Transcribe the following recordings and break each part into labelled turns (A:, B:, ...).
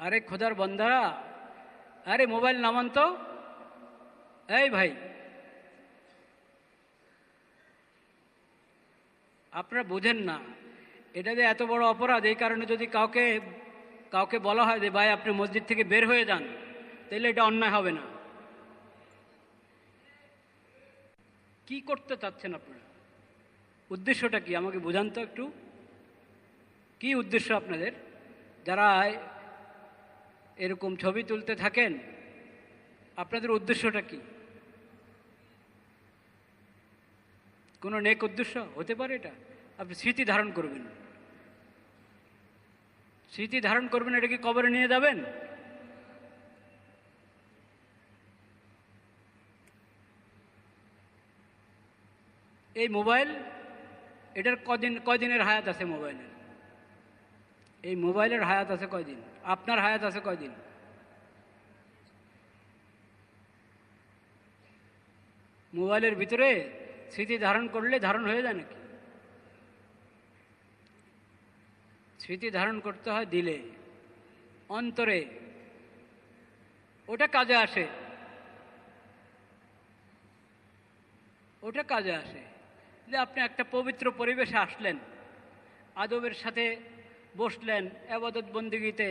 A: আরে খোদার বন্দারা, আরে মোবাইল নামান তো। এই ভাই, আপনারা বোঝেন না এটা যে এত বড় অপরাধ। এই কারণে যদি কাউকে কাউকে বলা হয় যে ভাই আপনি মসজিদ থেকে বের হয়ে যান, তাহলে এটা অন্যায় হবে না। কি করতে চাচ্ছেন আপনারা? উদ্দেশ্যটা কি আমাকে বোঝান তো একটু। কি উদ্দেশ্য আপনাদের? যারা এরকম ছবি তুলতে থাকেন, আপনাদের উদ্দেশ্যটা কি? কোনো নেক উদ্দেশ্য হতে পারে এটা? আপনি স্মৃতি ধারণ করবেন, স্মৃতি ধারণ করবেন, এটা কি কবরে নিয়ে যাবেন? এই মোবাইল, এটার কয়দিনের হায়াত আছে মোবাইলের? এই মোবাইলের হায়াত আছে কয়দিন? আপনার হায়াত আছে কয়দিন? মোবাইলের ভিতরে স্মৃতি ধারণ করলে ধারণ হয়ে যায় নাকি? স্মৃতি ধারণ করতে হয় দিলে, অন্তরে, ওটা কাজে আসে, ওটা কাজে আসে। যে আপনি একটা পবিত্র পরিবেশে আসলেন, আদবের সাথে বসলেন, ইবাদত বন্দেগীতে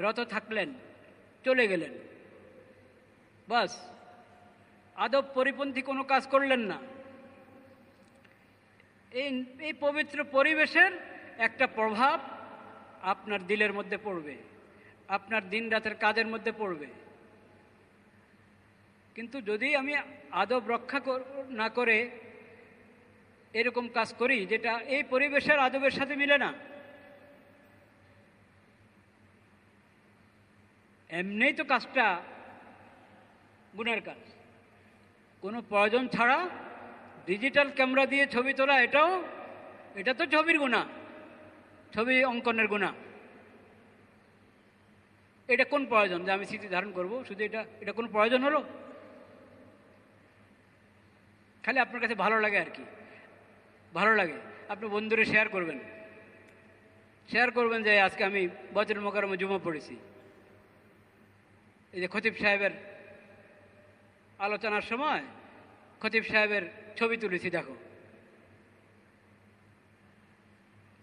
A: রত থাকলেন, চলে গেলেন, বাস আদব পরিপন্থী কোনো কাজ করলেন না। এই এই পবিত্র পরিবেশের একটা প্রভাব আপনার দিলের মধ্যে পড়বে, আপনার দিন রাতের কাজের মধ্যে পড়বে। কিন্তু যদি আমি আদব রক্ষা না করে এরকম কাজ করি যেটা এই পরিবেশের আদবের সাথে মিলে না, এমনিই তো কাজটা গুনার কাজ। কোনো প্রয়োজন ছাড়া ডিজিটাল ক্যামেরা দিয়ে ছবি তোলা, এটা তো ছবির গুনাহ, ছবি অঙ্কনের গুনাহ। এটা কোন প্রয়োজন যে আমি স্মৃতি ধারণ করব? শুধু এটা কোন প্রয়োজন হলো? খালি আপনার কাছে ভালো লাগে আর কি, ভালো লাগে। আপনি বন্ধুরে শেয়ার করবেন যে আজকে আমি বজরুল মোকাররমে জুমা পড়েছি। এই যে খতিব সাহেবের আলোচনার সময় খতিব সাহেবের ছবি তুলেছি, দেখো।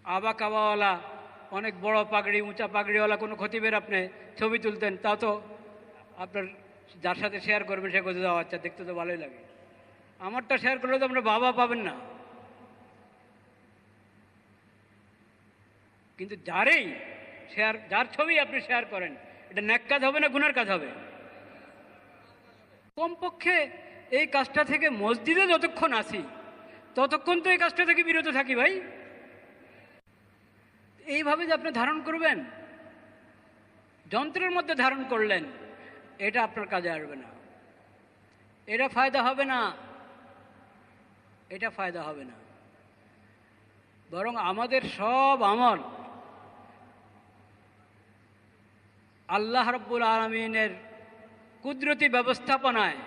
A: আবা কাবাওয়ালা, অনেক বড় পাগড়ি, উঁচা পাগড়িওয়ালা কোনো খতিবের আপনি ছবি তুলতেন, তাও তো আপনার যার সাথে শেয়ার করবেন সে কোথাও যাওয়া, আচ্ছা দেখতে তো ভালোই লাগে। আমারটা শেয়ার করলে তো আপনার বাবা পাবেন না। কিন্তু যার ছবি আপনি শেয়ার করেন, এটা ন্যাক কাজ হবে না গুনার কাজ হবে? কমপক্ষে এই কাজটা থেকে মসজিদে যতক্ষণ আসি ততক্ষণ তো এই কাজটা থেকে বিরত থাকি ভাই। এইভাবে যে আপনি ধারণ করবেন, যন্ত্রের মধ্যে ধারণ করলেন, এটা আপনার কাজে আসবে না, এটা ফায়দা হবে না, এটা ফায়দা হবে না। বরং আমাদের সব আমল আল্লাহ রাব্বুল আলামিনের কুদরতি ব্যবস্থাপনায়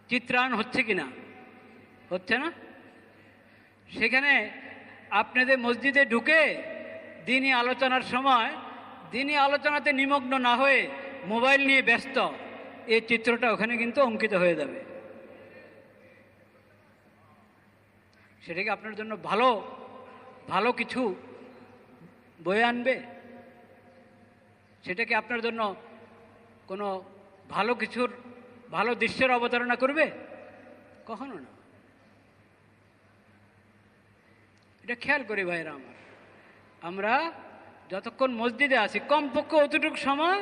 A: চিত্রায়ন হচ্ছে কিনা? হচ্ছে না? সেখানে আপনাদের মসজিদে ঢুকে দিনী আলোচনার সময় দিনী আলোচনাতে নিমগ্ন না হয়ে মোবাইল নিয়ে ব্যস্ত, এই চিত্রটা ওখানে কিন্তু অঙ্কিত হয়ে যাবে। সেটা কি আপনার জন্য ভালো কিছু বয়ে আনবে? সেটা কি আপনার জন্য কোনো ভালো দৃশ্যের অবতারণা করবে? কখনো না। এটা খেয়াল করি ভাইরা আমার, আমরা যতক্ষণ মসজিদে আছি কমপক্ষে অতটুকু সময়